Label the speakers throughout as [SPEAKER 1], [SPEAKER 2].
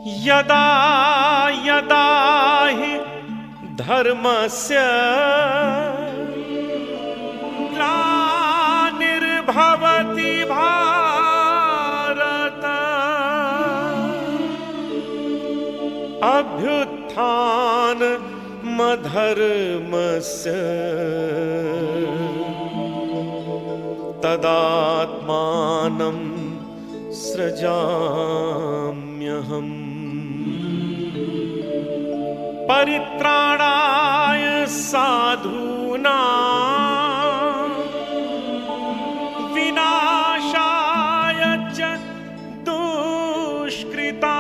[SPEAKER 1] यदा यदा हि धर्मस्य ग्लानिर्भवति भारत अभ्युत्थानमधर्मस्य तदात्मानं सृजाम्यहम्। परित्राणाय साधूनां विनाशाय च दुष्कृतां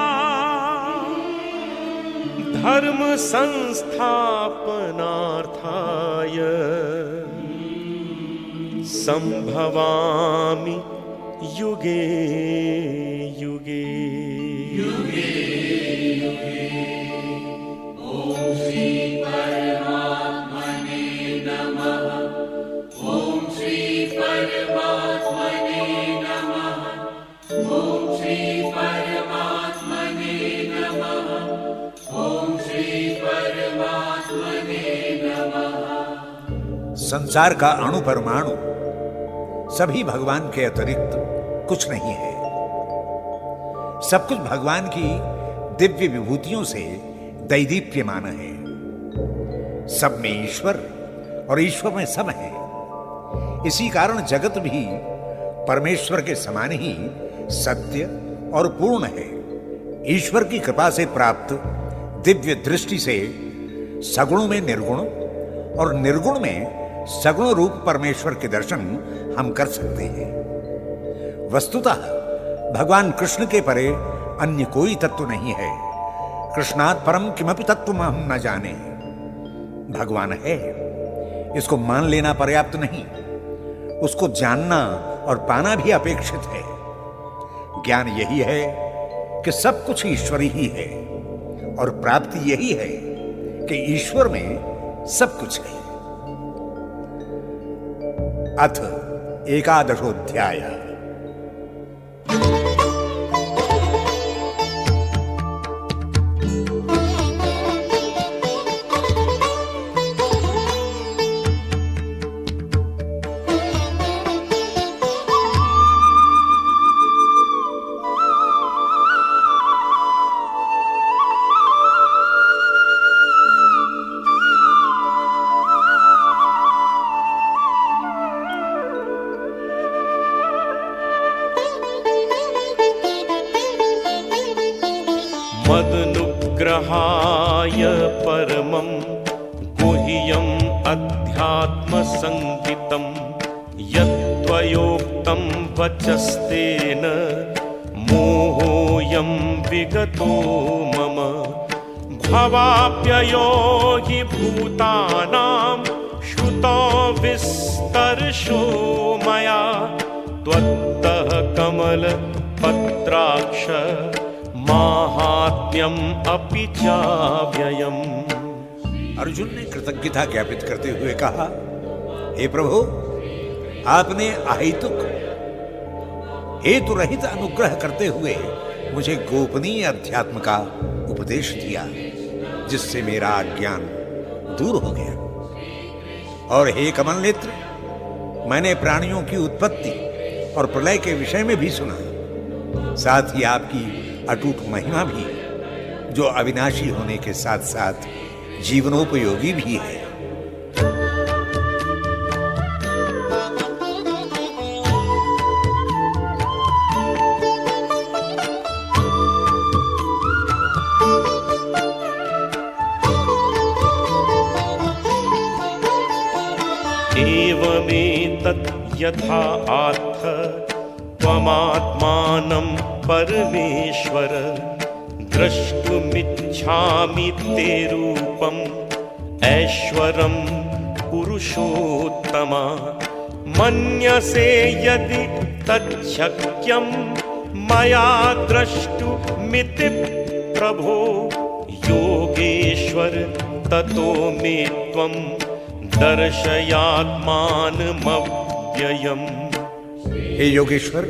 [SPEAKER 1] धर्म संस्थापनार्थाय संभवामि युगे युगे। युगे युगे। ओम श्री परमात्मने नमः। ओम श्री परमात्मने नमः। ओम श्री परमात्मने नमः। ओम श्री परमात्मने नमः।
[SPEAKER 2] संसार का अणु परमाणु सभी भगवान के अतिरिक्त कुछ नहीं है। सब कुछ भगवान की दिव्य विभूतियों से दैदीप्यमान है। सब में ईश्वर और ईश्वर में सब है। इसी कारण जगत भी परमेश्वर के समान ही सत्य और पूर्ण है। ईश्वर की कृपा से प्राप्त दिव्य दृष्टि से सगुण में निर्गुण और निर्गुण में सगुण रूप परमेश्वर के दर्शन हम कर सकते हैं। वस्तुतः भगवान कृष्ण के परे अन्य कोई तत्व नहीं है। कृष्णात् परम किमपि तत्वम हम न जाने। भगवान है, इसको मान लेना पर्याप्त नहीं, उसको जानना और पाना भी अपेक्षित है। ज्ञान यही है कि सब कुछ ईश्वर ही है और प्राप्ति यही है कि ईश्वर में सब कुछ है। अथ एकादशोऽध्याय।
[SPEAKER 1] मदनुग्रहाय परमं गुह्यम् अध्यात्मसंगितं यत्त्वयोक्तं वचस्तेन मोहोऽयं विगतो मम। भवाप्ययो हि भूतानां श्रुतो विस्तर्शो मया त्वत्तः कमलपत्राक्ष माहात्म्यम अपि चाव्ययम्।
[SPEAKER 2] अर्जुन ने कृतज्ञता ज्ञापित करते हुए कहा, हे प्रभु, आपने अहेतुक हेतु रहित अनुग्रह करते हुए मुझे गोपनीय अध्यात्म का उपदेश दिया, जिससे मेरा अज्ञान दूर हो गया। और हे कमल नेत्र, मैंने प्राणियों की उत्पत्ति और प्रलय के विषय में भी सुना, साथ ही आपकी अटूट महिमा भी, जो अविनाशी होने के साथ साथ जीवनोपयोगी भी है।
[SPEAKER 1] एवमेतत् यथा आत्थ त्वमात्मानं परमेश्वर द्रष्टुमिच्छामि ते रूपम् ऐश्वरं पुरुषोत्तम। मन्यसे यदि तच्छक्यं मया द्रष्टुमिति प्रभो योगेश्वर ततो मे त्वं दर्शयात्मानमव्ययम्।
[SPEAKER 2] हे योगेश्वर,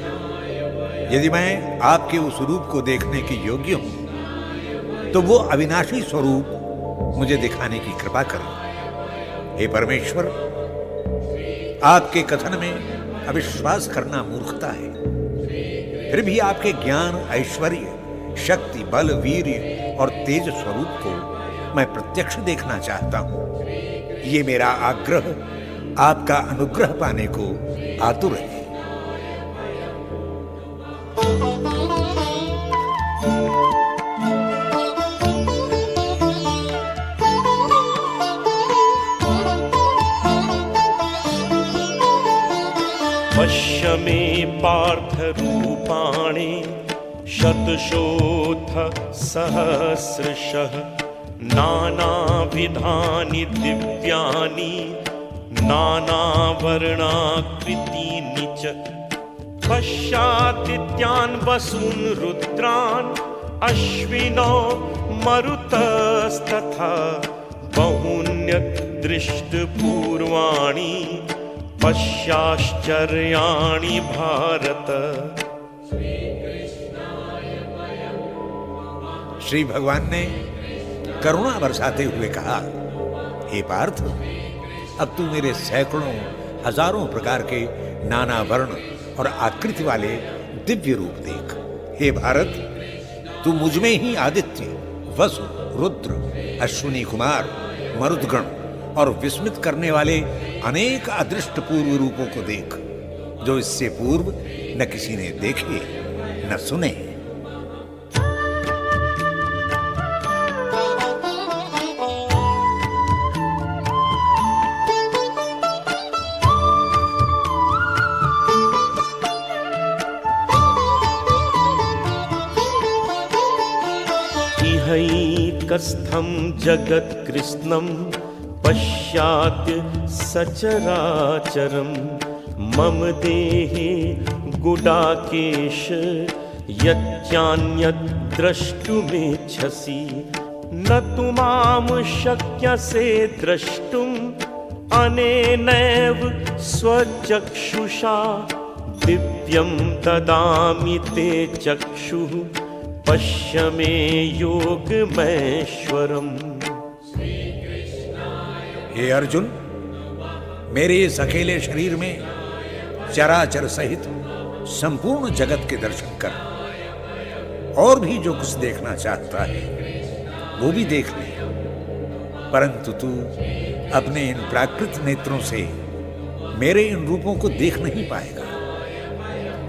[SPEAKER 2] यदि मैं आपके उस रूप को देखने के योग्य हूं तो वो अविनाशी स्वरूप मुझे दिखाने की कृपा करो। हे परमेश्वर, आपके कथन में अविश्वास करना मूर्खता है, फिर भी आपके ज्ञान, ऐश्वर्य, शक्ति, बल, वीर्य और तेज स्वरूप को मैं प्रत्यक्ष देखना चाहता हूं। ये मेरा आग्रह आपका अनुग्रह पाने को आतुर है।
[SPEAKER 1] पश्य मे पार्थ रूपाणि शतशोऽथ सहस्रशः नानाविधानि दिव्यानि नानावर्णाकृतीनि च पश्यादित्यान् वसून् रुद्रान् अश्विनौ मरुतस्तथा बहून्यदृष्टपूर्वाणि पश्याश्चर्याणि भारत।
[SPEAKER 2] श्री भगवान ने करुणा बरसाते हुए कहा, हे पार्थ, अब तू मेरे सैकड़ों हजारों प्रकार के नाना वर्ण और आकृति वाले दिव्य रूप देख। हे भारत, तू मुझमें ही आदित्य, वसु, रुद्र, अश्विनी कुमार, मरुदगण और विस्मित करने वाले अनेक अदृष्ट पूर्व रूपों को देख, जो इससे पूर्व न किसी ने देखे न सुने।
[SPEAKER 1] इहैकस्थं जगत्कृत्स्नं पश्याद्य सचराचरं मम देहे गुडाकेश यच्चान्यद् द्रष्टुमिच्छसि न तु मां शक्यसे द्रष्टुम् अनेनैव स्वचक्षुषा दिव्यं ददामि ते चक्षुः पश्य मे योगमैश्वरम्।
[SPEAKER 2] हे अर्जुन, मेरे इस अकेले शरीर में चराचर सहित संपूर्ण जगत के दर्शन कर। और भी जो कुछ देखना चाहता है वो भी देख ले, परंतु तू अपने इन प्राकृत नेत्रों से मेरे इन रूपों को देख नहीं पाएगा।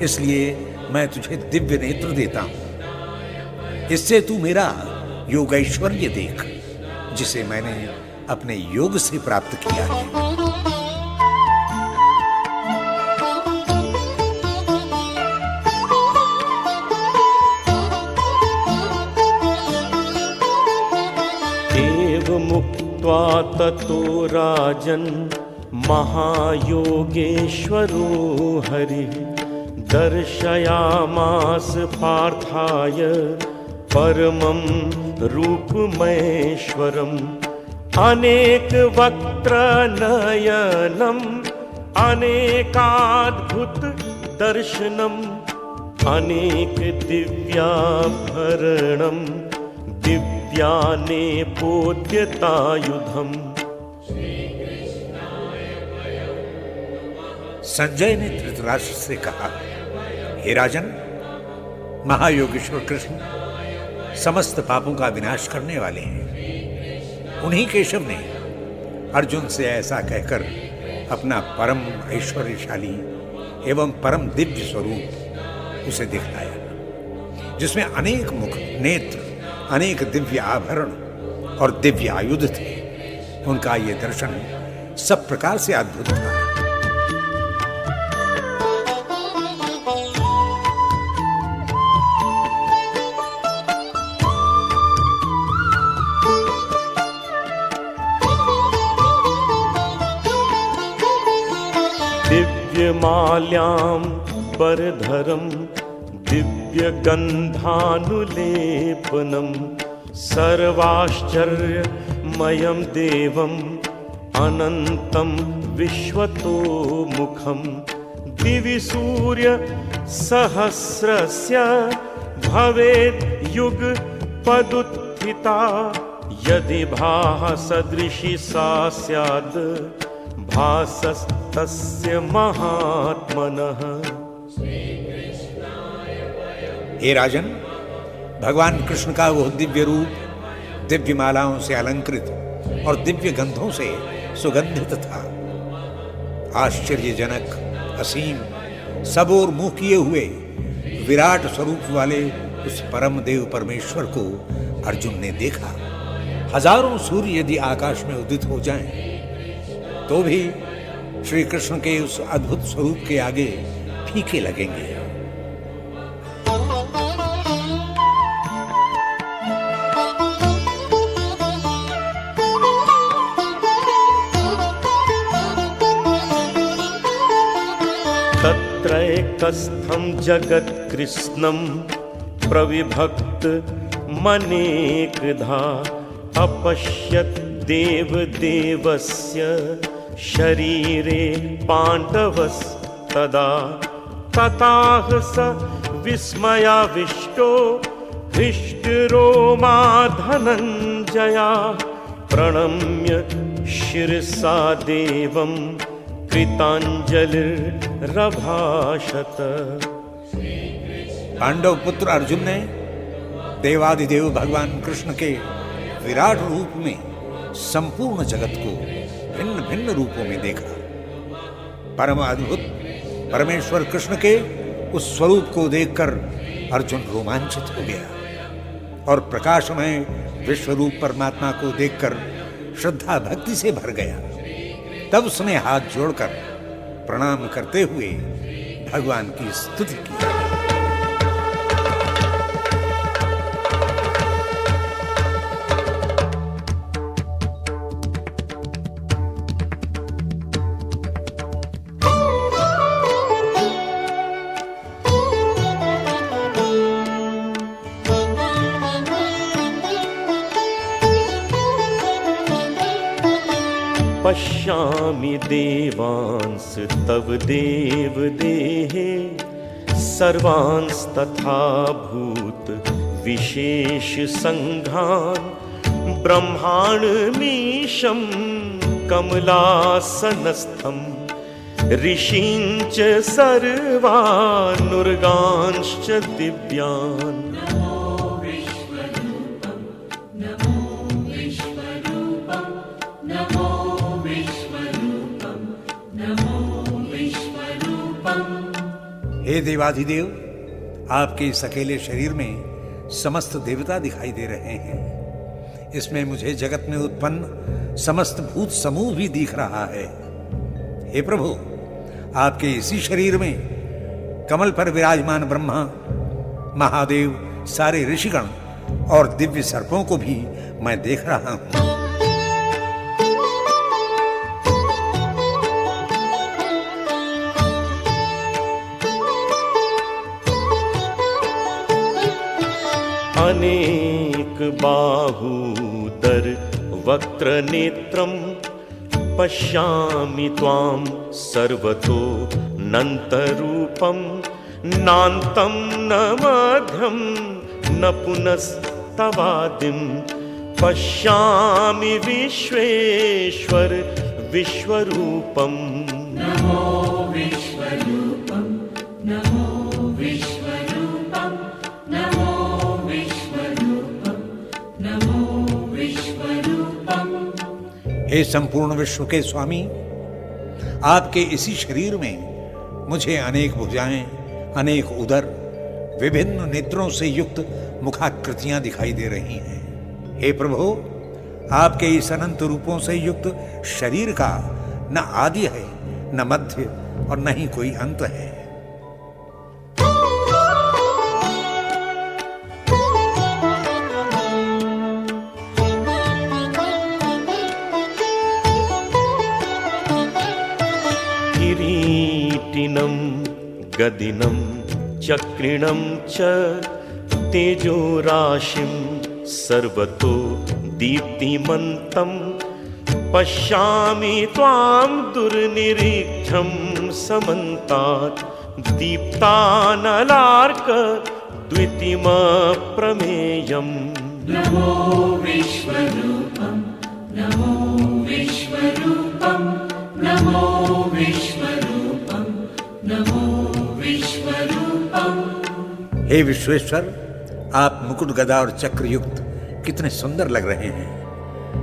[SPEAKER 2] इसलिए मैं तुझे दिव्य नेत्र देता हूं। इससे तू मेरा योगैश्वर्य देख, जिसे मैंने अपने योग से प्राप्त किया है।
[SPEAKER 1] एवमुक्त्वा ततो राजन् महायोगेश्वरो हरिः दर्शयामास पार्थाय परमं रूपमैश्वरम् अनेकवक्त्रनयनम् अनेकाद्भुत दर्शनम् अनेकदिव्याभरणम् दिव्यानेपोद्यतायुधम्।
[SPEAKER 2] संजय ने धृतराष्ट्र से कहा, हे राजन, महायोगेश्वर कृष्ण समस्त पापों का विनाश करने वाले हैं। उन्हीं केशव ने अर्जुन से ऐसा कहकर अपना परम ऐश्वर्यशाली एवं परम दिव्य स्वरूप उसे दिखलाया, जिसमें अनेक मुख, नेत्र, अनेक दिव्य आभरण और दिव्य आयुध थे। उनका ये दर्शन सब प्रकार से अद्भुत था।
[SPEAKER 1] दिव्यमाल्याम्बरधरं दिव्यगन्धानुलेपनं सर्वाश्चर्यमयं देवम् अनन्तं विश्वतोमुखं दिवि सूर्यसहस्रस्य भवेद् युगपदुत्थितं स्थिता यदि भासदृशी सा स्यात् भासस्तस्य महात्मनः।
[SPEAKER 2] हे राजन, भगवान कृष्ण का वह दिव्य रूप दिव्य मालाओं से अलंकृत और दिव्य गंधों से सुगंधित था। आश्चर्यजनक, असीम, सब ओर मुंह किए हुए विराट स्वरूप वाले उस परम देव परमेश्वर को अर्जुन ने देखा। हजारों सूर्य यदि आकाश में उदित हो जाएं, तो भी श्री कृष्ण के उस अद्भुत स्वरूप के आगे फीके लगेंगे।
[SPEAKER 1] तत्रैकस्थं जगत्कृत्स्नं प्रविभक्त मनेकधा अपश्यत् देवदेवस्य शरीरे पाण्डवस्तदा। तताह स विस्मयाविष्टो हृष्टरोमा धनञ्जया प्रणम्य शिरसा देवं कृताञ्जलिरभाषत।
[SPEAKER 2] पांडव पुत्र अर्जुन ने देवादिदेव भगवान कृष्ण के विराट रूप में संपूर्ण जगत को भिन्न भिन्न रूपों में देखा। परम अद्भुत परमेश्वर कृष्ण के उस स्वरूप को देखकर अर्जुन रोमांचित हो गया और प्रकाशमय विश्वरूप परमात्मा को देखकर श्रद्धा भक्ति से भर गया। तब उसने हाथ जोड़कर प्रणाम करते हुए भगवान की स्तुति की।
[SPEAKER 1] पश्यामि देवांस तव देवदेहे सर्वांस्तथा भूत विशेष संघान् ब्रह्माण्डमीशं कमलासनस्थं ऋषींच सर्वानुर्गांश्च दिव्यान्।
[SPEAKER 2] हे देवाधिदेव, आपके इस अकेले शरीर में समस्त देवता दिखाई दे रहे हैं। इसमें मुझे जगत में उत्पन्न समस्त भूत समूह भी दिख रहा है। हे प्रभु, आपके इसी शरीर में कमल पर विराजमान ब्रह्मा, महादेव, सारे ऋषिगण और दिव्य सर्पों को भी मैं देख रहा हूं।
[SPEAKER 1] अनेक बाहूदर वक्त्र नेत्रं पश्यामि त्वां सर्वतो नन्तरूपं नान्तं न मध्यं न पुनस्तवादिं पश्यामि विश्वेश्वर विश्वरूपम्।
[SPEAKER 3] नमो विश्वरूपं, नमो विश्वरूपं, नमो विश्वरूपं, नमो विश्वरूपं।
[SPEAKER 2] हे संपूर्ण विश्व के स्वामी, आपके इसी शरीर में मुझे अनेक भुजाएं, अनेक उदर, विभिन्न नेत्रों से युक्त मुखाकृतियां दिखाई दे रही हैं। हे प्रभु, आपके इस अनंत रूपों से युक्त शरीर का न आदि है, न मध्य और न ही कोई अंत है।
[SPEAKER 1] किरीटिनं गदिनं चक्रिणं च तेजोराशिं सर्वतो दीप्तिमन्तं पश्यामि त्वां दुर्निरीक्षं समन्तात् दीप्तानलार्क द्वितीयमप्रमेयम्।
[SPEAKER 3] नमो विश्वरूपं नमो विश्वरूपं नमो विश्वरूपं नमो विश्वरूपं।
[SPEAKER 2] हे विश्वेश्वर, आप मुकुट गदा और चक्र युक्त कितने सुंदर लग रहे हैं।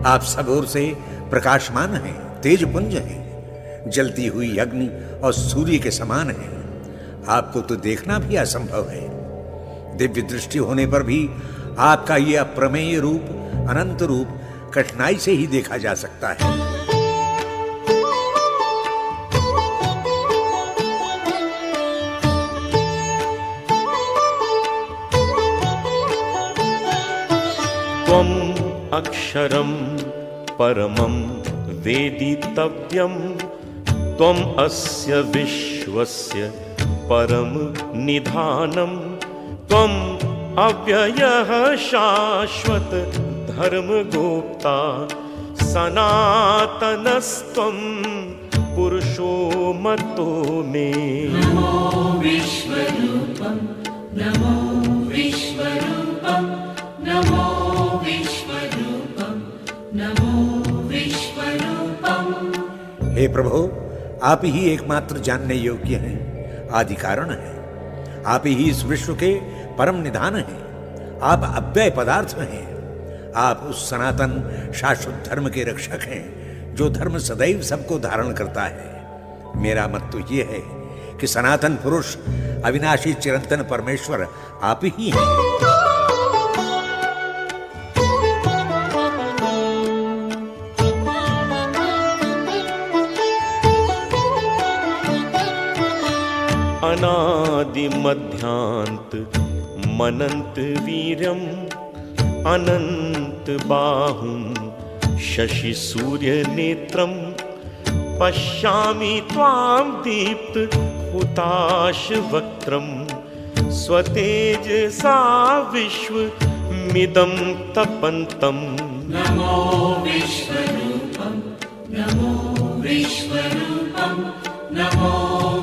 [SPEAKER 2] आप सब ओर से प्रकाशमान हैं, तेज पुंज हैं, जलती हुई अग्नि और सूर्य के समान हैं। आपको तो देखना भी असंभव है। दिव्य दृष्टि होने पर भी आपका यह अप्रमेय रूप, अनंत रूप कठिनाई से ही देखा जा सकता है।
[SPEAKER 1] त्वम् अक्षरं परमं वेदितव्यं, त्वम् अस्य विश्वस्य परम निधानं, त्वम् अव्ययः शाश्वत धर्मगोप्ता, सनातनस्त्वं पुरुषो मतो मे।
[SPEAKER 3] नमो विश्वरूपं नमो विश्वरूपं नमो विश्वरूपं नमो विश्वरूपं।
[SPEAKER 2] हे प्रभु, आप ही एकमात्र जानने योग्य हैं, आदि कारण है। आप ही इस विश्व के परम निधान हैं। आप अव्यय पदार्थ हैं। आप उस सनातन शाश्वत धर्म के रक्षक हैं, जो धर्म सदैव सबको धारण करता है। मेरा मत तो ये है कि सनातन पुरुष, अविनाशी चिरंतन परमेश्वर आप ही हैं।
[SPEAKER 1] अनादि मध्यांत मनंत वीर्यम, अनंत बाहुं शशि सूर्य नेत्रम, पश्यामि त्वां दीप्त हुताश वक्त्रम, स्वतेजसा विश्वमिदं तपन्तम।
[SPEAKER 3] नमो विश्वरूपं नमो विश्वरूपं नमो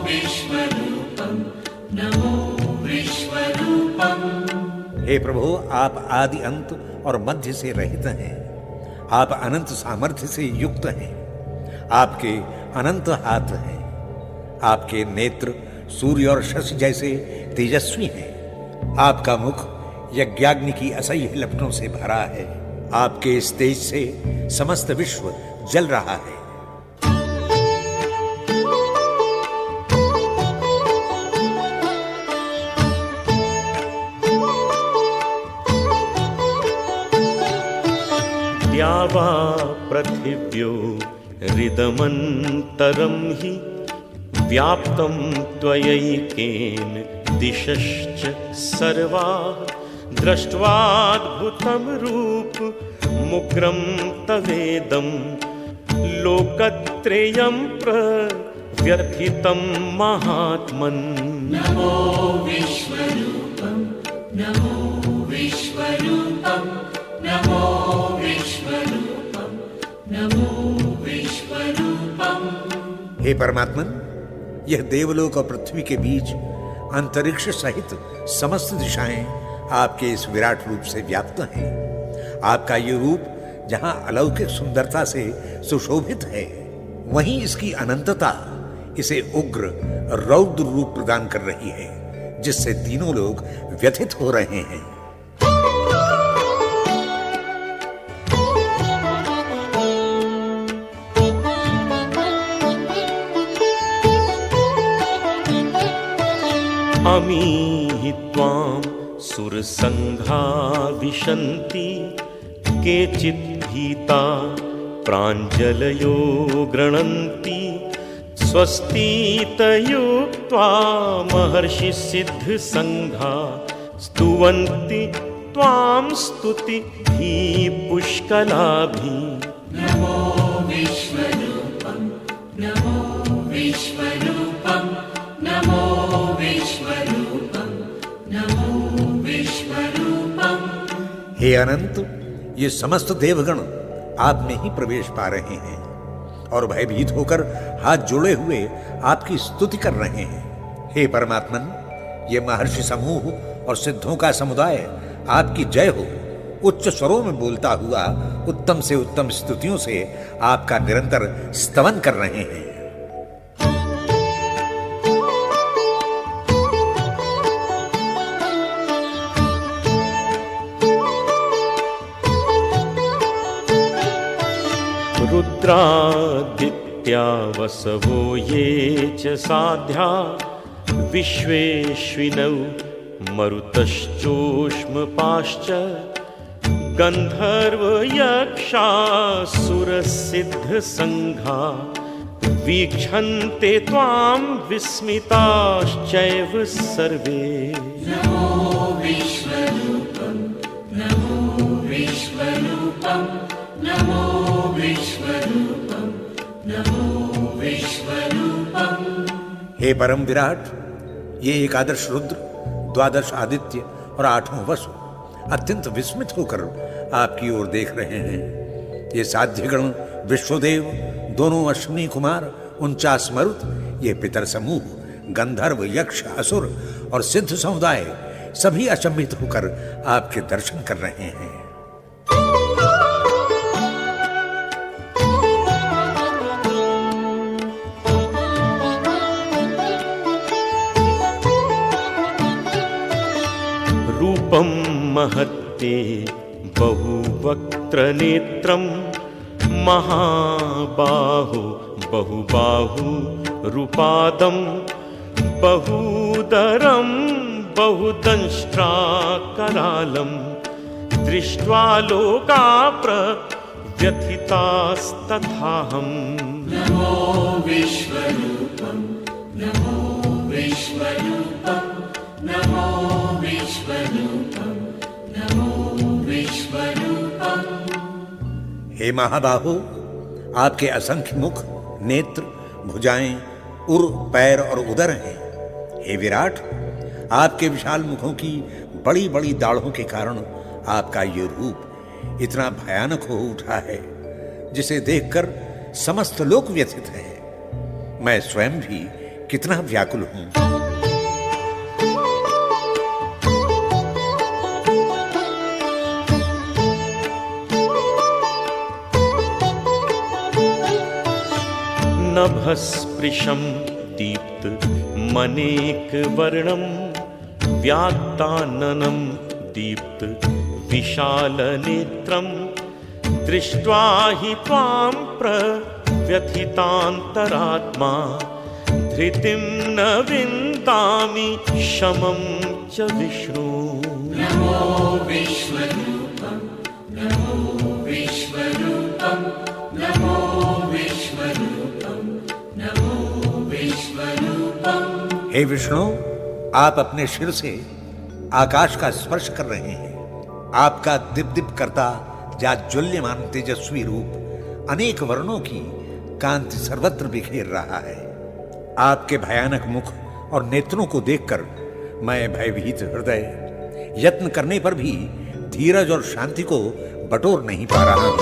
[SPEAKER 3] विश्वरूपं नमो विश्वरूपं।
[SPEAKER 2] हे प्रभु, आप आदि अंत और मध्य से रहित हैं। आप अनंत सामर्थ्य से युक्त हैं। आपके अनंत हाथ हैं। आपके नेत्र सूर्य और शशि जैसे तेजस्वी हैं। आपका मुख यज्ञाग्नि की असह्य लपटों से भरा है। आपके इस तेज से समस्त विश्व जल रहा है।
[SPEAKER 1] द्यावा पृथिव्यो हृदमन्तरं हि, व्याप्तं त्वयैकेन दिशश्च सर्वाः, दृष्ट्वाद्भुतं रूपमुग्रं तवेदं, लोकत्रयं प्रव्यथितं महात्मन्।
[SPEAKER 3] नमो विश्वरूपं नमो विश्वरूपं नमो विश्वरूपं नमो विश्वरूपं।
[SPEAKER 2] हे परमात्मन, यह देवलोक और पृथ्वी के बीच अंतरिक्ष सहित समस्त दिशाएं आपके इस विराट रूप से व्याप्त हैं। आपका ये रूप जहां अलौकिक सुंदरता से सुशोभित है, वहीं इसकी अनंतता इसे उग्र रौद्र रूप प्रदान कर रही है, जिससे तीनों लोग व्यथित हो रहे हैं।
[SPEAKER 1] अमीहि त्वां सुरसङ्घा विशन्ति, केचित् भीता प्राञ्जलयो गृह्णन्ति, स्वस्तीतयुक्त्वा महर्षि सिद्धसङ्घा, स्तुवन्ति त्वां स्तुतिभिः पुष्कलाभिः।
[SPEAKER 3] नमो विश्वरूपं नमो विश्वरूपं नमो विश्वरूपं नमो विश्वरूपं।
[SPEAKER 2] हे अनंत, ये समस्त देवगण आप में ही प्रवेश पा रहे हैं और भयभीत होकर हाथ जोड़े हुए आपकी स्तुति कर रहे हैं। हे परमात्मन, ये महर्षि समूह और सिद्धों का समुदाय आपकी जय हो। उच्च स्वरों में बोलता हुआ उत्तम से उत्तम स्तुतियों से आपका निरंतर स्तवन कर रहे हैं।
[SPEAKER 1] रुद्रादित्या वसवो ये च साध्या विश्वेश्विनौ मरुतश्चोष्मपाश्च गन्धर्वयक्षासुरसिद्धसङ्घा वीक्षन्ते त्वां विस्मिताश्चैव सर्वे।
[SPEAKER 3] नमो विश्वरूपं नमो विश्वरूपं नमो विश्वरूपं नमो विश्वरूपं।
[SPEAKER 2] हे परम विराट, ये एकादश रुद्र, द्वादश आदित्य और 8वां वसु अत्यंत विस्मित होकर आपकी ओर देख रहे हैं। ये साध्यगण, विश्वदेव, दोनों अश्विनी कुमार, 49 मरुत, ये पितर समूह, गंधर्व, यक्ष, असुर और सिद्ध समुदाय सभी अचंभित होकर आपके दर्शन कर रहे हैं।
[SPEAKER 1] रूपं महत्ते बहुवक्त्रनेत्रं महाबाहो बहुबाहुरुपादं बहूदरं बहुदंष्ट्राकरालं दृष्ट्वा लोका प्रव्यथितास्तथाहम्।
[SPEAKER 3] नमो विश्वरूपं नमो विश्वरूपं नमो विश्वरूपं नमो विश्वरूपं।
[SPEAKER 2] हे महाबाहो, आपके असंख्य मुख, नेत्र, भुजाएं, उर, पैर और उदर हैं। हे विराट, आपके विशाल मुखों की बड़ी बड़ी दाढ़ों के कारण आपका ये रूप इतना भयानक हो उठा है, जिसे देखकर समस्त लोक व्यथित हैं। मैं स्वयं भी कितना व्याकुल हूं।
[SPEAKER 1] नभस्पृशं दीप्त मनेकवर्णं व्यात्ताननं दीप्त विशालनेत्रं दृष्ट्वा हि त्वां प्रव्यथितान्तरात्मा धृतिं न विन्दामि शमं च विष्णु।
[SPEAKER 3] नमो विश्वरूपं नमो विश्वरूपं नमो विश्वरूपं नमो विश्वरूपं।
[SPEAKER 2] हे विष्णु, आप अपने सिर से आकाश का स्पर्श कर रहे हैं। आपका दिप दिप करता जाज्वल्यमान तेजस्वी रूप अनेक वर्णों की कांति सर्वत्र बिखेर रहा है। आपके भयानक मुख और नेत्रों को देखकर मैं भयभीत हृदय यत्न करने पर भी धीरज और शांति को बटोर नहीं पा रहा हूं।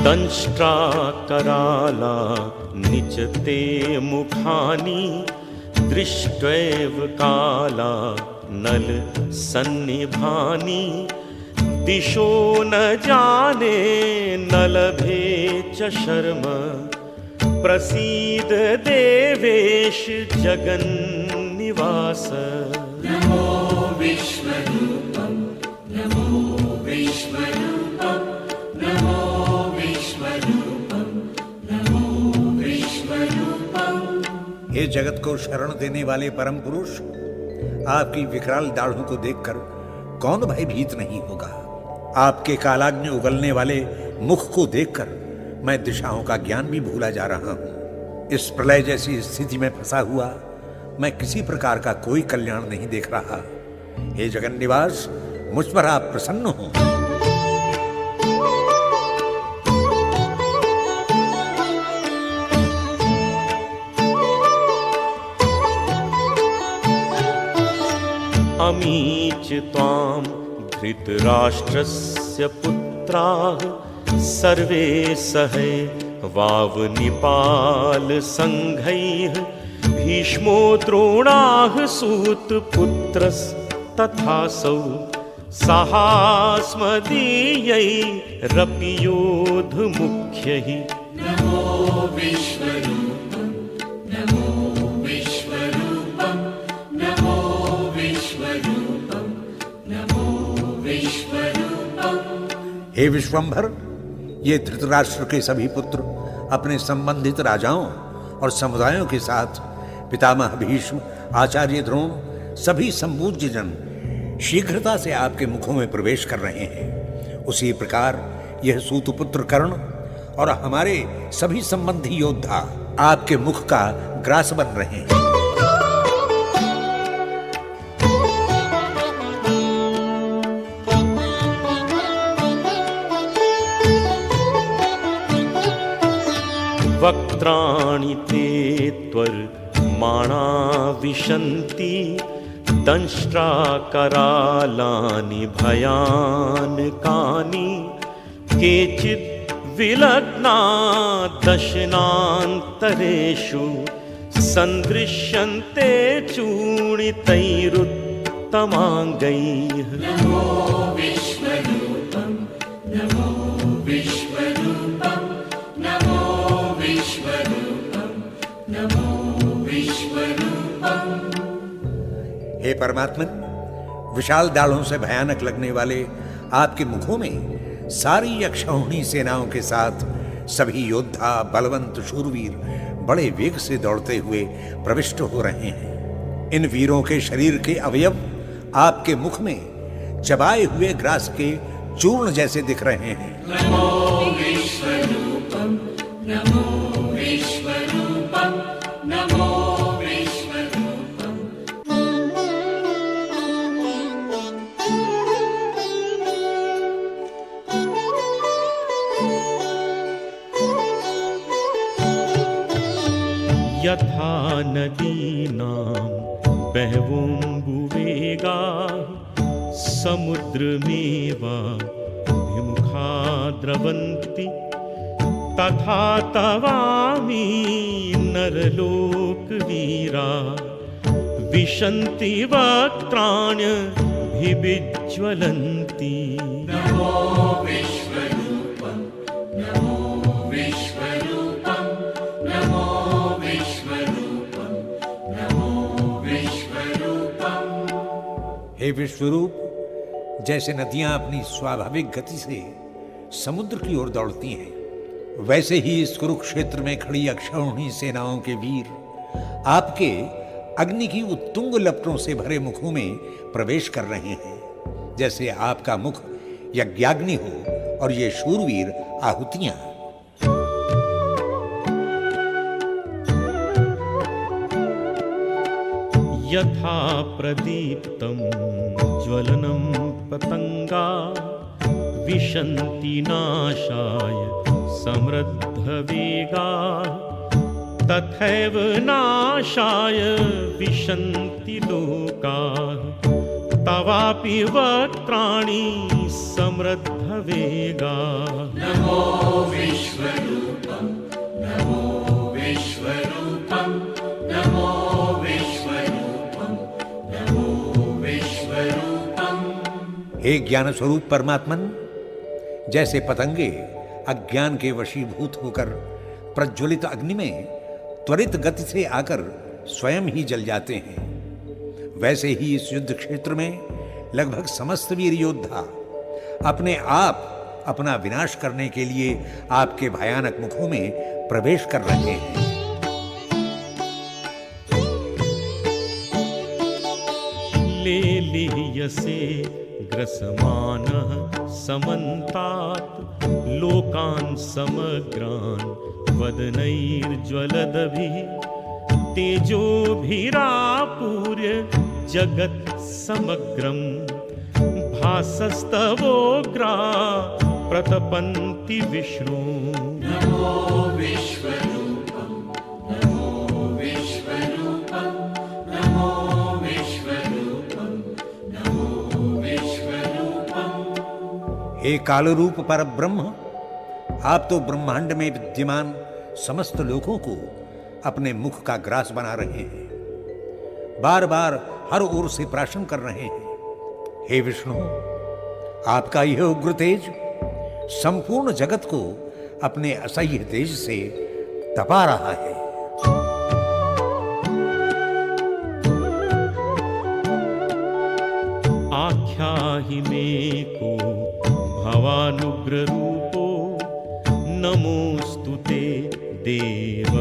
[SPEAKER 1] दंष्ट्राकराला निचते मुखानि दृष्ट्वैव काला नल सन्निभानि दिशो न जाने न लभे च शर्म प्रसीद देवेश जगन्निवास।
[SPEAKER 3] नमो विश्वरूपं नमो विश्वरूपं नमो विश्वरूपं नमो विश्वरूपं।
[SPEAKER 2] हे जगत को शरण देने वाले परम पुरुष, आपकी विकराल दाढ़ों को देखकर कौन भयभीत नहीं होगा। आपके कालाग्नि उगलने वाले मुख को देखकर मैं दिशाओं का ज्ञान भी भूला जा रहा हूं। इस प्रलय जैसी स्थिति में फंसा हुआ मैं किसी प्रकार का कोई कल्याण नहीं देख रहा। हे जगन्निवास, मुझ पर आप प्रसन्न हो।
[SPEAKER 1] अमीच त्वां धृतराष्ट्रस्य पुत्राः सर्वे सहे वावनिपाल संघैः भीष्मो द्रोणाः सूतपुत्रस्तथासौ सहास्मदीयैरपि योधमुख्यैः
[SPEAKER 3] नमो विश्वरूपं नमो विश्वरूपं नमो विश्वरूपं नमो विश्वरूपं।
[SPEAKER 2] हे विश्वंभर, ये धृतराष्ट्र के सभी पुत्र अपने संबंधित राजाओं और समुदायों के साथ पितामह भीष्म, आचार्य द्रोण, सभी संपूज्य जन शीघ्रता से आपके मुखों में प्रवेश कर रहे हैं। उसी प्रकार यह सूतपुत्र कर्ण और हमारे सभी संबंधी योद्धा आपके मुख का ग्रास बन रहे हैं।
[SPEAKER 1] वक्त्राणि ते त्वर्माणा विशन्ति दंष्ट्राकरालानि भयानकानि केचित् विलग्ना दशनान्तरेषु सन्दृश्यन्ते चूर्णितैरुत्तमाङ्गैः
[SPEAKER 3] नमो विश्वरूपं नमो विश्वरूपं नमो विश्वरूपं नमो विश्वरूपं।
[SPEAKER 2] हे परमात्मन, विशाल दाढ़ों से भयानक लगने वाले आपके मुखों में सारी अक्षौहिणी सेनाओं के साथ सभी योद्धा, बलवंत शूरवीर बड़े वेग से दौड़ते हुए प्रविष्ट हो रहे हैं। इन वीरों के शरीर के अवयव आपके मुख में चबाए हुए ग्रास के चूर्ण जैसे दिख रहे हैं।
[SPEAKER 3] नमो विश्वरूपं नमो विश्वरूपं नमो विश्वरूपं।
[SPEAKER 1] यथा नदीनां बहवोऽम्बुवेगाः समुद्रमेवाभिमुखा द्रवन्ति तथा तवामि नरलोकवीरा विशन्ति वक्त्राण्यभिविज्ज्वलन्ति।
[SPEAKER 3] नमो विश्वरूपं नमो विश्वरूपं नमो विश्वरूपं नमो विश्वरूपं।
[SPEAKER 2] हे विश्वरूप, जैसे नदियां अपनी स्वाभाविक गति से समुद्र की ओर दौड़ती हैं, वैसे ही इस कुरुक्षेत्र में खड़ी अक्षौहिणी सेनाओं के वीर आपके अग्नि की उत्तुंग लपटों से भरे मुखों में प्रवेश कर रहे हैं। जैसे आपका मुख यज्ञाग्नि हो और ये शूरवीर आहुतियां।
[SPEAKER 1] यथा प्रदीप्तं ज्वलनं पतंगा विशन्ति नाशाय समृद्धवेगा तथैव नाशाय विशन्ति लोकाः तवापि वक्त्राणि समृद्धवेगा।
[SPEAKER 3] नमो विश्वरूपं नमो विश्वरूपं नमो विश्वरूपं नमो विश्वरूपं।
[SPEAKER 2] हे ज्ञान स्वरूप परमात्मन, जैसे पतंगे अज्ञान के वशीभूत होकर प्रज्वलित अग्नि में त्वरित गति से आकर स्वयं ही जल जाते हैं, वैसे ही इस युद्ध क्षेत्र में लगभग समस्त वीर योद्धा अपने आप अपना विनाश करने के लिए आपके भयानक मुखों में प्रवेश कर रहे हैं।
[SPEAKER 1] लेलीयसे ग्रसमानः समन्तात् लोकान् समग्रान् वदनैर्ज्वलदभिः तेजोभिरापूर्य जगत् समग्रं भासस्तवोग्रा प्रतपन्ति विष्णु।
[SPEAKER 3] नमो विश्वरूपं नमो विश्वरूपं नमो विश्वरूपं नमो विश्वरूपं।
[SPEAKER 2] हे कालरूप परब्रह्म, आप तो ब्रह्मांड में विद्यमान समस्त लोगों को अपने मुख का ग्रास बना रहे हैं, बार बार हर ओर से प्राशन कर रहे हैं। हे विष्णु, आपका यह उग्र तेज संपूर्ण जगत को अपने असह्य तेज से तपा रहा है।
[SPEAKER 1] आख्याहि मे को भवानुग्र रूपो, नमोस्तुते देव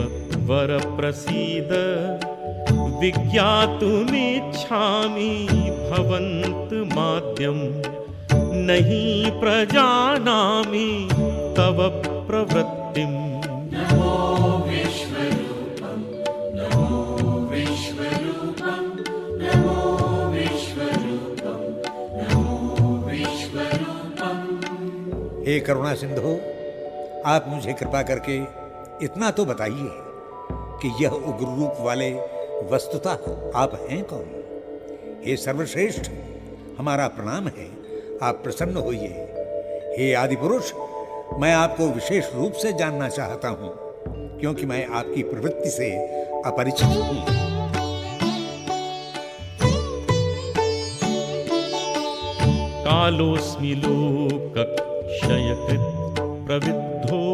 [SPEAKER 1] वर प्रसीद। विज्ञातुमिच्छामि भवन्त माद्यं, नहीं प्रजानामि तव प्रवृत्तिम्।
[SPEAKER 3] नमो विश्वरूपं, नमो विश्वरूपं, नमो विश्वरूपं, नमो विश्वरूपं।
[SPEAKER 2] हे करुणा सिंधु, आप मुझे कृपा करके इतना तो बताइए कि यह उग्र रूप वाले वस्तुतः आप हैं कौन? हे सर्वश्रेष्ठ, हमारा प्रणाम है, आप प्रसन्न होइए। हे आदि पुरुष, मैं आपको विशेष रूप से जानना चाहता हूं, क्योंकि मैं आपकी प्रवृत्ति से अपरिचित हूं।
[SPEAKER 1] कालोऽस्मि लोकक्षयकृत् प्रविद्धो,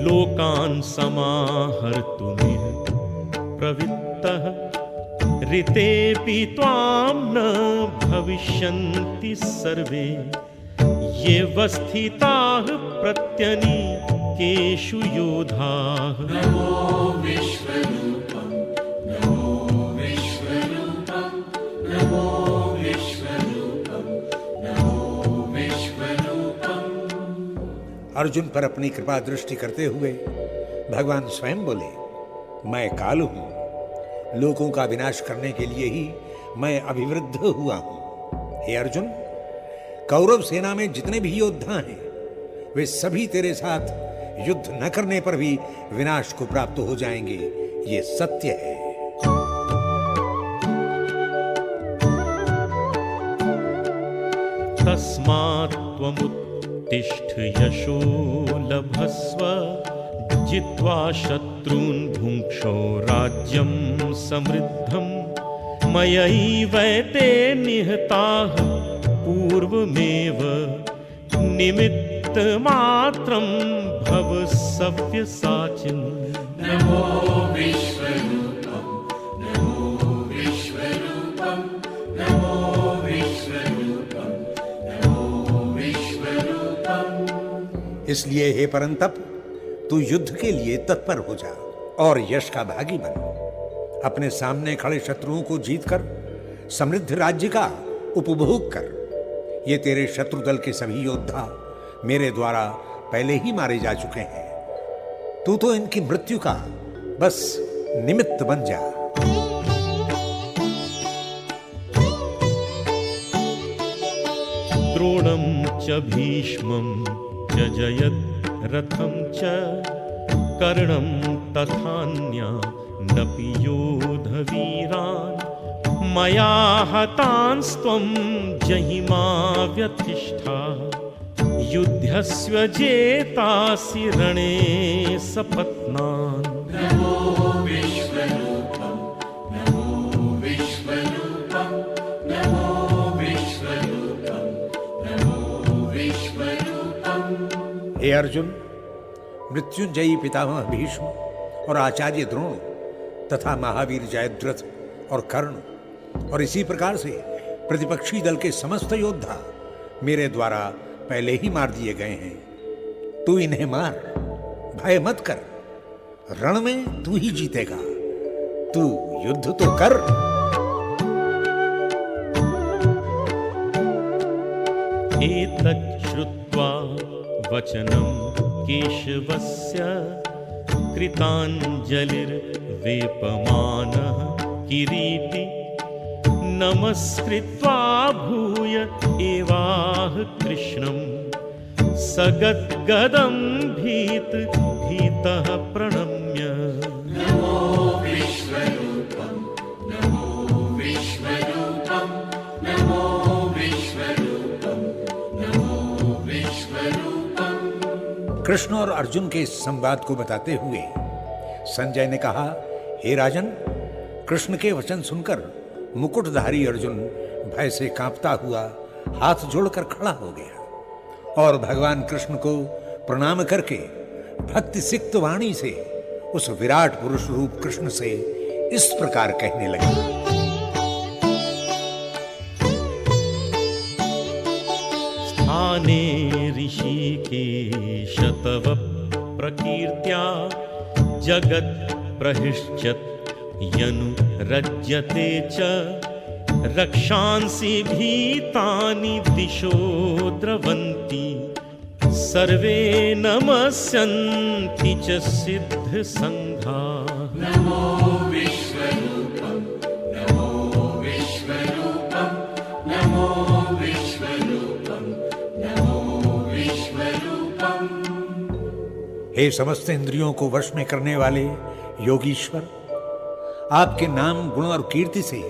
[SPEAKER 1] लोकान् समाहर्तुमिह प्रवृत्तः। ऋतेऽपि त्वां न भविष्यन्ति सर्वे, ये वस्थिताः प्रत्यनीकेषु योधाः।
[SPEAKER 3] नमो विश्वरूपं, नमो विश्वरूपं, नमो विश्वरूपं, नमो विश्वरूपं।
[SPEAKER 2] अर्जुन पर अपनी कृपा दृष्टि करते हुए भगवान स्वयं बोले, मैं काल हूं, लोगों का विनाश करने के लिए ही मैं अभिवृद्ध हुआ हूं। हे अर्जुन, कौरव सेना में जितने भी योद्धा हैं, वे सभी तेरे साथ युद्ध न करने पर भी विनाश को प्राप्त हो जाएंगे, ये सत्य है।
[SPEAKER 1] तस्मात् त्वमुत्तिष्ठ यशो लभस्व, जित्वा शत्रून् भुङ्क्षो राज्यं समृद्धम्। मयैवैते निहताः पूर्वमेव, निमित्तमात्रं भव सव्यसाचिन्।
[SPEAKER 3] नमो विश्वरूपं, नमो विश्वरूपं, नमो विश्वरूपं, नमो विश्वरूपं।
[SPEAKER 2] इसलिए हे परंतप, तू युद्ध के लिए तत्पर हो जा और यश का भागी बन। अपने सामने खड़े शत्रुओं को जीतकर समृद्ध राज्य का उपभोग कर। ये तेरे शत्रु दल के सभी योद्धा मेरे द्वारा पहले ही मारे जा चुके हैं। तू तो इनकी मृत्यु का बस निमित्त बन जा।
[SPEAKER 1] द्रोणं च भीष्मं च जयद्रथं च, कर्णं तथान्यानपि योधवीरान्। मया हतांस्त्वं जहिमा व्यथिष्ठा, युध्यस्व जेतासि रणे सपत्नान्।
[SPEAKER 3] नमो विश्वरूपं, नमो विश्वरूपं, नमो विश्वरूपं, नमो विश्वरूपं।
[SPEAKER 2] हे अर्जुन, मृत्युंजयी पितामह भीष्म और आचार्य द्रोण तथा महावीर जयद्रथ और कर्ण और इसी प्रकार से प्रतिपक्षी दल के समस्त योद्धा मेरे द्वारा पहले ही मार दिए गए हैं। तू इन्हें मार, भय मत कर, रण में तू ही जीतेगा। तू युद्ध तो कर।
[SPEAKER 1] एतत् श्रुत्वा वचनं केशवस्य, कृताञ्जलिर्वेपमानः किरीटी। नमस्कृत्वा भूय एवाह कृष्णं, सगद्गदं भीतः प्रणम्य।
[SPEAKER 3] नमो विश्वरूपं, नमो विश्वरूपं, नमो विश्वरूपं, नमो विश्वरूपं।
[SPEAKER 2] कृष्ण और अर्जुन के इस संवाद को बताते हुए संजय ने कहा, हे राजन, कृष्ण के वचन सुनकर मुकुटधारी अर्जुन भय से कांपता हुआ हाथ जोड़कर खड़ा हो गया और भगवान कृष्ण को प्रणाम करके भक्ति सिक्त वाणी से उस विराट पुरुष रूप कृष्ण से इस प्रकार कहने लगे।
[SPEAKER 1] स्थाने ऋषिकेश तव प्रकीर्त्या जगत् प्रहिष्यत् यनुरज्यते च रक्षांसि भीतानि दिशो द्रवन्ति सर्वे नमस्यन्ति च सिद्ध संघा।
[SPEAKER 3] नमो विश्वरूपं नमो विश्वरूपं नमो विश्वरूपं नमो विश्वरूपं।
[SPEAKER 2] हे समस्त इंद्रियों को वश में करने वाले योगीश्वर, आपके नाम, गुण और कीर्ति से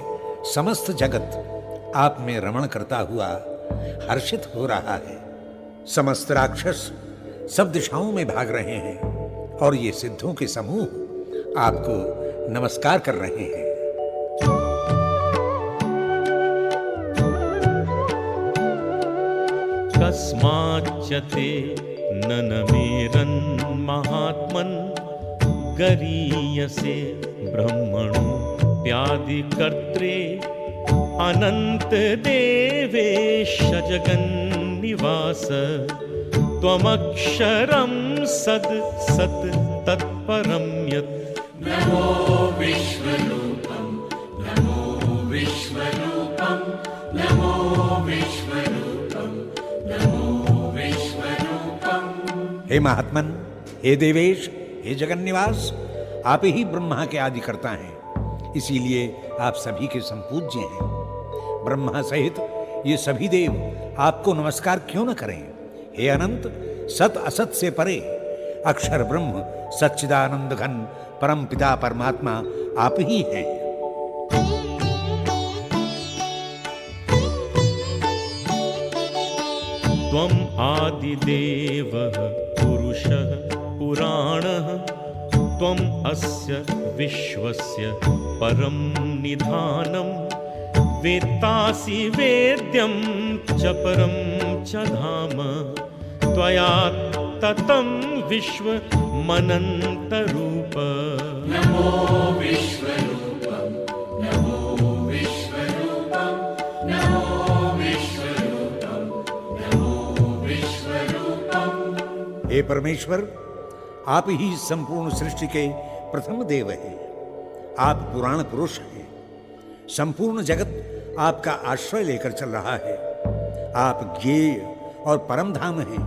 [SPEAKER 2] समस्त जगत आप में रमण करता हुआ हर्षित हो रहा है। समस्त राक्षस सब दिशाओं में भाग रहे हैं और ये सिद्धों के समूह आपको नमस्कार कर रहे हैं।
[SPEAKER 1] कस्माच्चते ननमेरन् महात्मन् गरीयसे ब्रह्मणो व्याधिकर्त्रे अनंत देवेश जगन्निवास त्वमक्षरं सद् सत् तत्परं यत्।
[SPEAKER 3] नमो विश्वरूपं नमो विश्वरूपं नमो विश्वरूपं नमो विश्वरूपं।
[SPEAKER 2] हे महात्मन, हे देवेश, हे जगन्निवास, आप ही ब्रह्मा के आदिकर्ता हैं, इसीलिए आप सभी के संपूज्य हैं। ब्रह्मा सहित ये सभी देव आपको नमस्कार क्यों न करें। हे अनंत, सत असत से परे अक्षर ब्रह्म सच्चिदानंद घन परम पिता परमात्मा आप ही हैं।
[SPEAKER 1] त्वम् आदिदेवः पुरुषः पुराणः त्वम् अस्य विश्वस्य परं निधानं वेत्तासि वेद्यं च परं च धाम त्वया ततं विश्वमनन्तरूप।
[SPEAKER 3] नमो विश्वरूपं नमो विश्वरूपं नमो विश्वरूपं नमो विश्वरूपं।
[SPEAKER 2] हे परमेश्वर, आप ही संपूर्ण सृष्टि के प्रथम देव हैं। आप पुराण पुरुष हैं। संपूर्ण जगत आपका आश्रय लेकर चल रहा है। आप ज्ञेय और परम धाम हैं।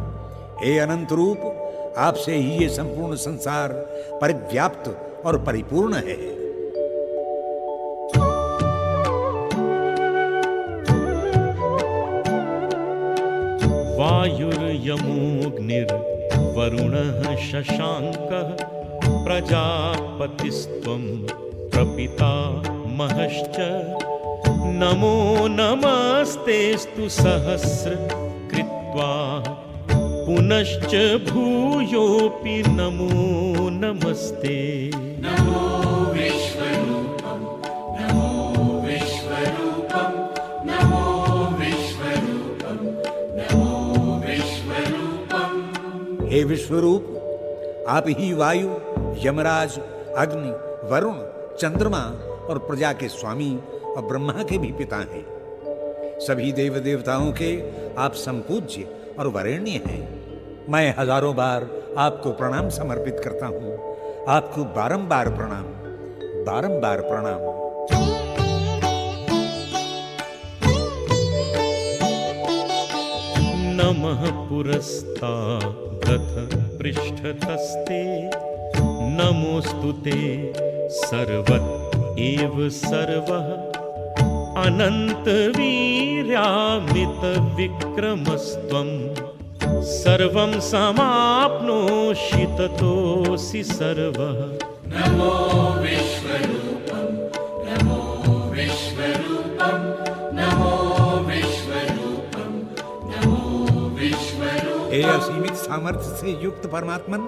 [SPEAKER 2] हे अनंत रूप, आपसे ही ये संपूर्ण संसार परिव्याप्त और परिपूर्ण है।
[SPEAKER 1] वायुर्यमोऽग्निर्वरुणः शशाङ्कः प्रजापतिस्त्वं प्रपितामहश्च नमो नमस्तेस्तु सहस्रकृत्वा पुनश्च भूयोऽपि नमो नमस्ते।
[SPEAKER 3] नमो विश्वरूपं नमो विश्वरूपं नमो विश्वरूपं नमो विश्वरूपं।
[SPEAKER 2] हे विश्वरूप, आप ही वायु, यमराज, अग्नि, वरुण, चंद्रमा और प्रजा के स्वामी और ब्रह्मा के भी पिता हैं। सभी देव देवताओं के आप संपूज्य और वरेण्य हैं। मैं हजारों बार आपको प्रणाम समर्पित करता हूं। आपको बारंबार प्रणाम, बारंबार प्रणाम।
[SPEAKER 1] नमः पुरस्तादथ पृष्ठतस्ते नमोस्तुते सर्वत एव सर्वः अनंत वीर्यामित विक्रमस्त्वं सर्वं समाप्नोषि ततोऽसि सर्वः।
[SPEAKER 3] नमो विश्वरूपं नमो विश्वरूपं नमो विश्वरूपं नमो विश्वरूपं।
[SPEAKER 2] हे असीमित सामर्थ्य से युक्त परमात्मन,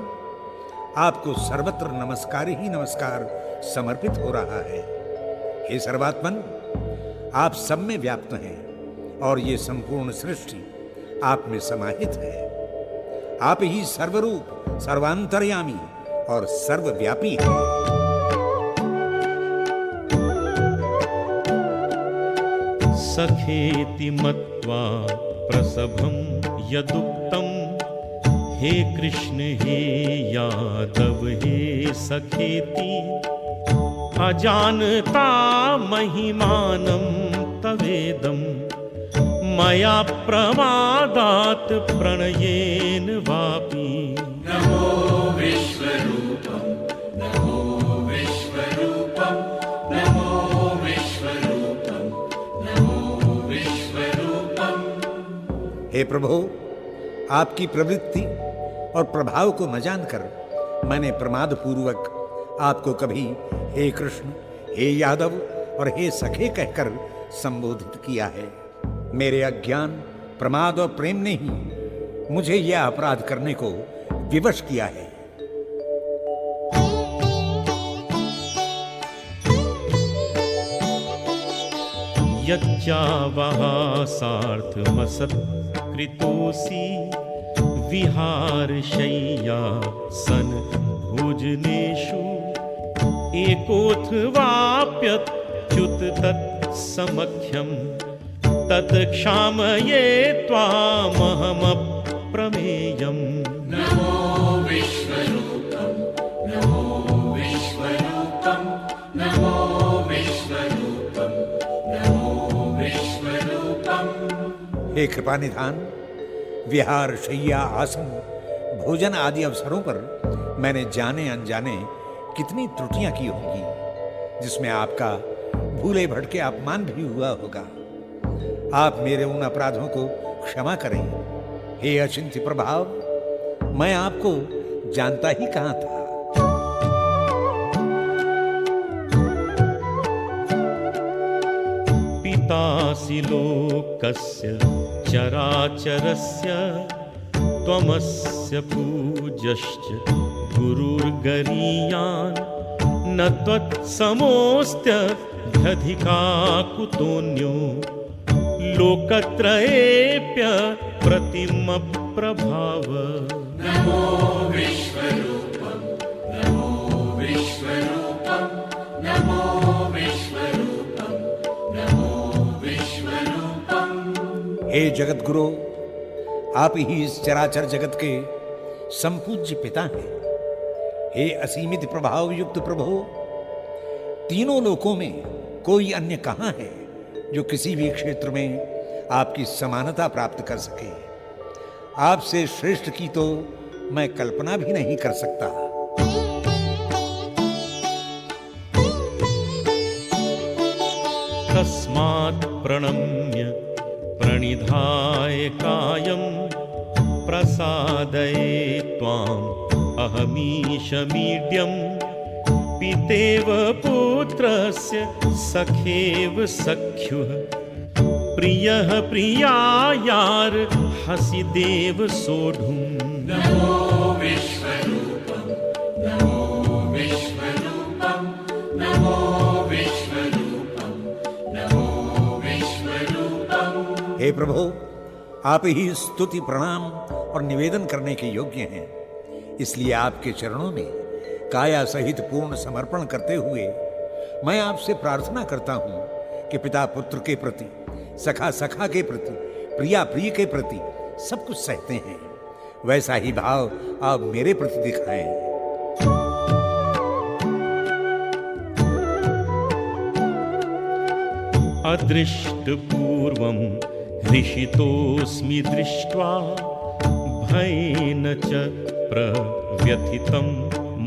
[SPEAKER 2] आपको सर्वत्र नमस्कार ही नमस्कार समर्पित हो रहा है। हे सर्वात्मन, आप सब में व्याप्त हैं और ये संपूर्ण सृष्टि आप में समाहित है। आप ही सर्वरूप, सर्वांतर्यामी और सर्वव्यापी हैं।
[SPEAKER 1] सखेति मत्वा प्रसभं यदुक्तं, हे कृष्ण हे यादव हे सखेति, अजानता महिमानं तवेदं, मया प्रमादात् प्रणयेन वापि।
[SPEAKER 3] नमो विश्वरूपं, नमो विश्वरूपं, नमो विश्वरूपं, नमो विश्वरूपं।
[SPEAKER 2] हे प्रभु, आपकी प्रवृत्ति और प्रभाव को न जानकर मैंने प्रमाद पूर्वक आपको कभी हे कृष्ण, हे यादव और हे सखे कहकर संबोधित किया है। मेरे अज्ञान, प्रमाद और प्रेम ने ही मुझे यह अपराध करने को विवश किया है।
[SPEAKER 1] यच्चावः सार्थमसत्कृतोऽसि, विहारशय्या सन भोजनेषु, एकोऽथवाप्यच्युत तत्समख्यं, तत्क्षामये त्वामहमप्रमेयम्।
[SPEAKER 3] नमो विश्वरूपं, नमो विश्वरूपं, नमो विश्वरूपं, नमो विश्वरूपं।
[SPEAKER 2] हे कृपानिधान, विहार, शैया, आसन, भोजन आदि अवसरों पर मैंने जाने अनजाने कितनी त्रुटियां की होंगी, जिसमें आपका भूले भटके अपमान भी हुआ होगा। आप मेरे उन अपराधों को क्षमा करें। हे अचिंत्य प्रभाव, मैं आपको जानता ही कहां था।
[SPEAKER 1] पितासि लोकस्य चराचरस्य, त्वमस्य पूज्यश्च गुरुर्गरीयान्, न त्वत्समोऽस्त्यधिका कुतोऽन्यो, लोकत्रयेऽप्य प्रतिमप्रभाव।
[SPEAKER 3] नमो विश्वरूपं, नमो विश्वरूपं, नमो विश्वरूपं, नमो विश्वरूपं।
[SPEAKER 2] हे जगत गुरु, आप ही इस चराचर जगत के संपूज्य पिता हैं। हे असीमित प्रभाव युक्त प्रभु, तीनों लोकों में कोई अन्य कहां है जो किसी भी क्षेत्र में आपकी समानता प्राप्त कर सके। आपसे श्रेष्ठ की तो मैं कल्पना भी नहीं कर सकता।
[SPEAKER 1] तस्मात् प्रणम्य प्रणिधाय कायं, प्रसादये त्वाम् अहमीशमीड्यम्, पितेव पुत्रस्य सखेव सख्युः, प्रियः प्रियायार्हसि देव सोढुम्।
[SPEAKER 3] नमो विश्वरूपं, नमो विश्वरूपं, नमो विश्वरूपं, नमो विश्वरूपं।
[SPEAKER 2] हे प्रभु, आप ही स्तुति, प्रणाम और निवेदन करने के योग्य हैं। इसलिए आपके चरणों में काया सहित पूर्ण समर्पण करते हुए मैं आपसे प्रार्थना करता हूं कि पिता पुत्र के प्रति, सखा सखा के प्रति, प्रिया प्रिय के प्रति सब कुछ सहते हैं, वैसा ही भाव आप मेरे प्रति दिखाएं।
[SPEAKER 1] अदृष्टपूर्वं हृषितोऽस्मि दृष्ट्वा, भयेन च प्रव्यथितं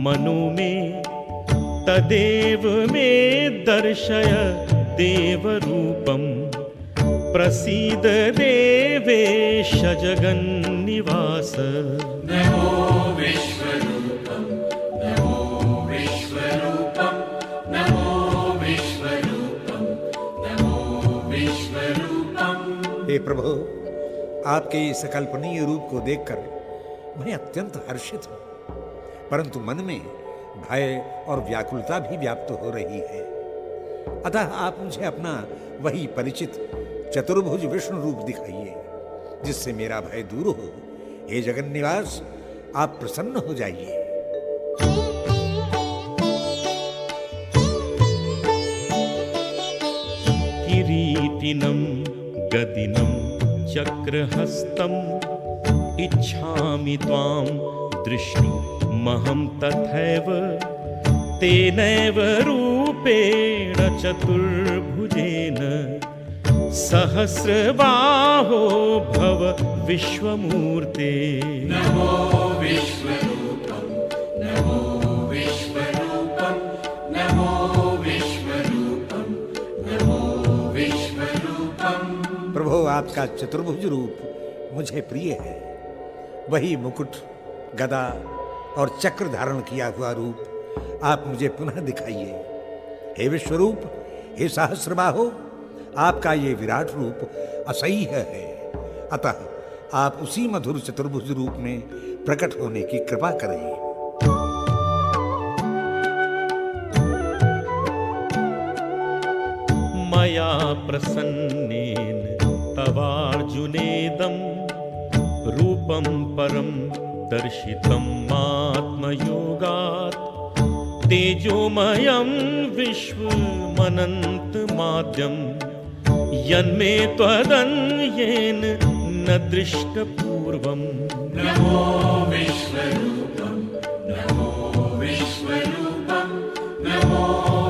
[SPEAKER 1] मनो मे, तदेव मे दर्शय देवरूपं, प्रसीद देवेश जगन्निवास।
[SPEAKER 3] नमो विश्वरूपं, नमो विश्वरूपं, नमो विश्वरूपं, नमो विश्वरूपं।
[SPEAKER 2] हे प्रभु, आपके इस अकल्पनीय रूप को देखकर मैं अत्यंत हर्षित हूं, परंतु मन में भय और व्याकुलता भी व्याप्त हो रही है। अतः आप मुझे अपना वही परिचित चतुर्भुज विष्णु रूप दिखाइए, जिससे मेरा भय दूर हो। हे जगन्निवास, आप प्रसन्न हो जाइए।
[SPEAKER 1] किरीटिनं गदिनं चक्रहस्तम् इच्छामि त्वां दृष्टुमहं तथैव तेनैव रूपेण चतुर्भुजेन सहस्रबाहो भव विश्वमूर्ते।
[SPEAKER 3] नमो विश्वरूपं नमो विश्वरूपं नमो विश्वरूपं नमो विश्वरूपं।
[SPEAKER 2] प्रभु, आपका चतुर्भुज रूप मुझे प्रिय है। वही मुकुट, गदा और चक्र धारण किया हुआ रूप आप मुझे पुनः दिखाइए। हे विश्वरूप, हे सहस्रबाहो, आपका ये विराट रूप असह्य है। अतः आप उसी मधुर चतुर्भुज रूप में प्रकट होने की कृपा करें।
[SPEAKER 1] मया प्रसन्नेन तवार्जुनेदं रूपं परं दर्शितं आत्मयोगात् तेजोमयं विश्वमनन्तमाद्यं यन्मे त्वदन्येन न दृष्टपूर्वम्।
[SPEAKER 3] नमो विश्वरूपं नमो विश्वरूपं नमो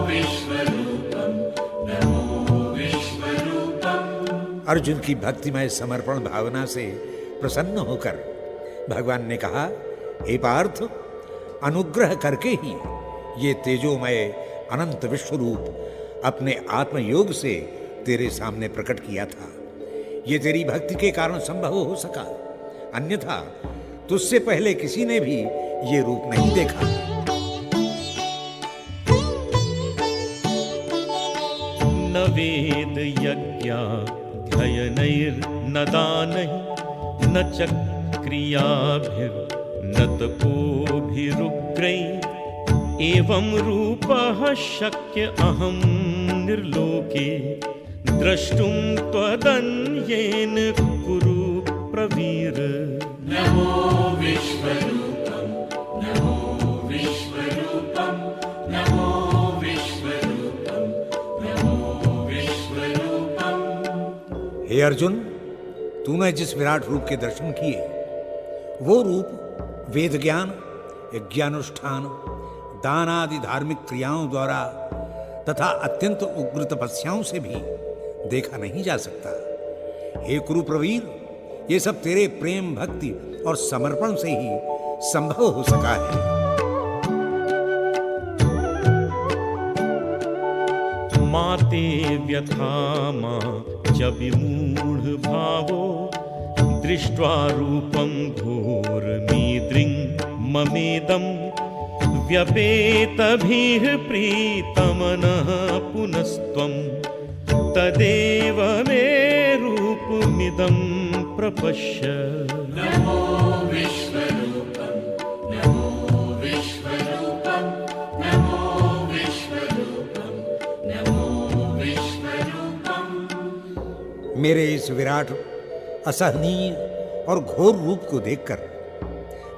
[SPEAKER 3] विश्वरूपं नमो विश्वरूपं।
[SPEAKER 2] अर्जुन की भक्तिमय समर्पण भावना से प्रसन्न होकर भगवान ने कहा, हे पार्थ, अनुग्रह करके ही ये तेजोमय अनंत विश्वरूप अपने आत्मयोग से तेरे सामने प्रकट किया था। ये तेरी भक्ति के कारण संभव हो सका, अन्यथा तुझसे पहले किसी ने भी ये रूप नहीं देखा।
[SPEAKER 1] न वेद यज्ञाध्ययनैर्न दानैः न च क्रियाभिर्न तपोभिरुग्रैः एवं रूपः शक्य अहं निर्लोके द्रष्टुं त्वदन्येन कुरु प्रवीर।
[SPEAKER 3] नमो विश्वरूपं नमो विश्वरूपं नमो विश्वरूपं नमो विश्वरूपं।
[SPEAKER 2] हे अर्जुन, तूने जिस विराट रूप के दर्शन किए, वो रूप वेद ज्ञान, यज्ञानुष्ठान, दान आदि धार्मिक क्रियाओं द्वारा तथा अत्यंत उग्र तपस्याओं से भी देखा नहीं जा सकता। हे कुरु प्रवीर, ये सब तेरे प्रेम, भक्ति और समर्पण से ही संभव हो सका है।
[SPEAKER 1] माते व्यथा मा च विमूढ़ भावो दृष्ट्वा रूपं घोरमीदृं ममेदं व्यपेतभिः प्रीतमनः पुनस्त्वं तदेव मे रूपमिदं प्रपश्य।
[SPEAKER 3] नमो विश्वरूपं नमो विश्वरूपं नमो विश्वरूपं नमो विश्वरूपं।
[SPEAKER 2] मेरे इस विराट, असहनीय और घोर रूप को देखकर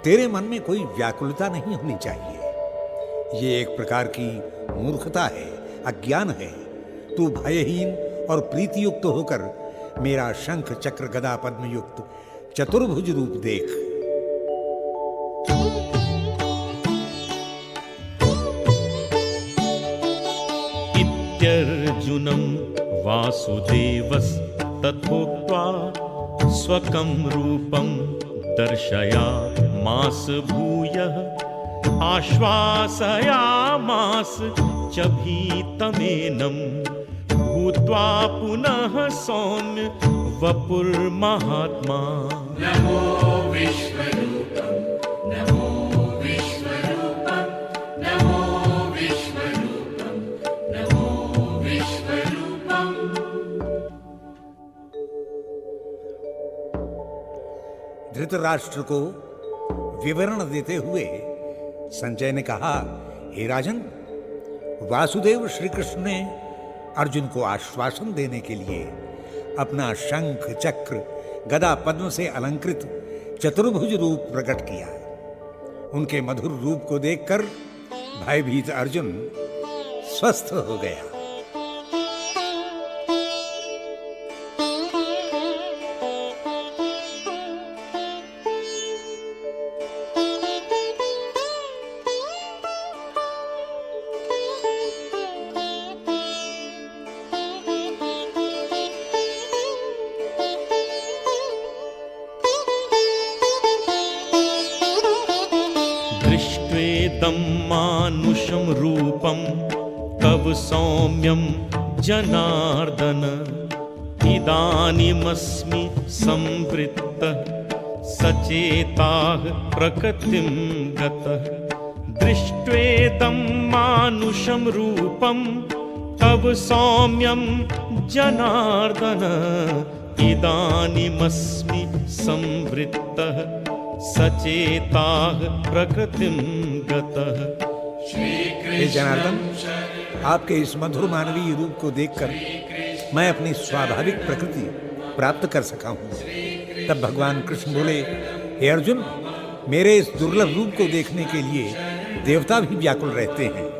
[SPEAKER 2] तेरे मन में कोई व्याकुलता नहीं होनी चाहिए। ये एक प्रकार की मूर्खता है, अज्ञान है। तू भयहीन और प्रीतियुक्त होकर मेरा शंख चक्र गदा पद्म युक्त चतुर्भुज रूप देख।
[SPEAKER 1] इत्यर्जुनं वासुदेवस्तथोक्त्वा स्वकं रूपं दर्शयामास भूयः आश्वासयामास च भीतमेनं भूत्वा पुनः सौम्य वपुर्महात्मा।
[SPEAKER 3] नमो विश्वरूपं नमो विश्वरूपं नमो विश्वरूपं नमो विश्वरूपं।
[SPEAKER 2] धृतराष्ट्र को विवरण देते हुए संजय ने कहा, हे राजन, वासुदेव श्री कृष्ण ने अर्जुन को आश्वासन देने के लिए अपना शंख चक्र गदा पद्म से अलंकृत चतुर्भुज रूप प्रकट किया। उनके मधुर रूप को देखकर भयभीत अर्जुन स्वस्थ हो गया।
[SPEAKER 1] दृष्ट्वेदं मानुषं रूपं तव सौम्यं जनार्दन, इदानीमस्मि संवृत्तः सचेताः प्रकृतिं गतः। दृष्ट्वेदं मानुषं रूपं तव सौम्यं जनार्दन, इदानीमस्मि संवृत्तः सचेताः प्रकृतिं गतः।
[SPEAKER 2] हे जनार्दन, आपके इस मधुर मानवीय रूप को देखकर मैं अपनी स्वाभाविक प्रकृति प्राप्त कर सका हूँ। तब भगवान कृष्ण बोले, हे अर्जुन, मेरे इस दुर्लभ रूप को देखने के लिए देवता भी व्याकुल रहते हैं।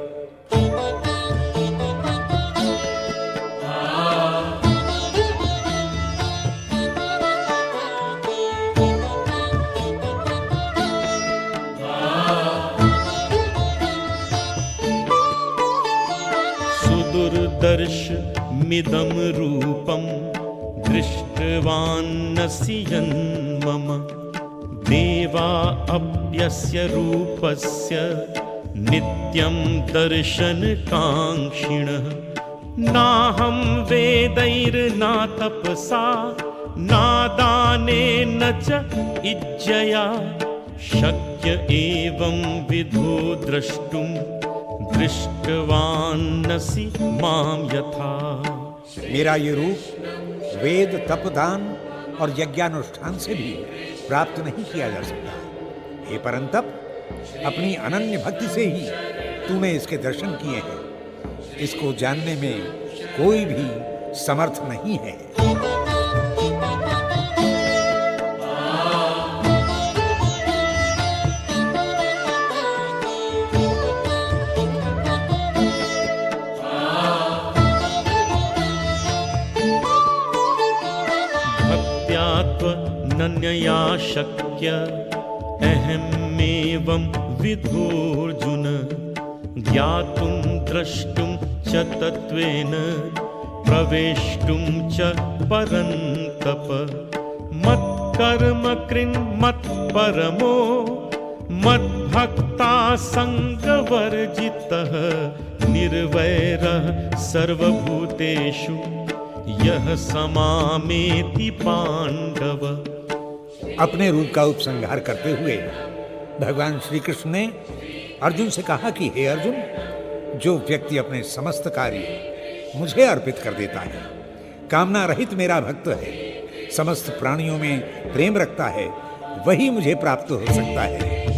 [SPEAKER 1] सुदुर्दर्शमिदं रूपं दृष्टवान्नसि यन्मम, देवा अप्यस्य रूपस्य नित्यं दर्शनकाङ्क्षिणः। नाहं वेदैर्न तपसा न दानेन च इज्जया, शक्य एवं विधो द्रष्टुं दृष्टवान्नसि मां यथा।
[SPEAKER 2] मेरा ये रूप वेद, तप, दान और यज्ञानुष्ठान से भी प्राप्त नहीं किया जा सकता। हे परंतप, अपनी अनन्य भक्ति से ही तूने इसके दर्शन किए हैं। इसको जानने में कोई भी समर्थ नहीं है।
[SPEAKER 1] नन्यया शक्य अहमेवं विधोऽर्जुन, ज्ञातुं द्रष्टुं च तत्त्वेन प्रवेष्टुं च परन्तप। मत्कर्म कृन् मत्परमो मद्भक्ता संगवर्जितः, निर्वैरः सर्वभूतेषु यह समामेति पांडव।
[SPEAKER 2] अपने रूप का उपसंहार करते हुए भगवान श्री कृष्ण ने अर्जुन से कहा कि हे अर्जुन, जो व्यक्ति अपने समस्त कार्य मुझे अर्पित कर देता है, कामना रहित मेरा भक्त है, समस्त प्राणियों में प्रेम रखता है, वही मुझे प्राप्त हो सकता है।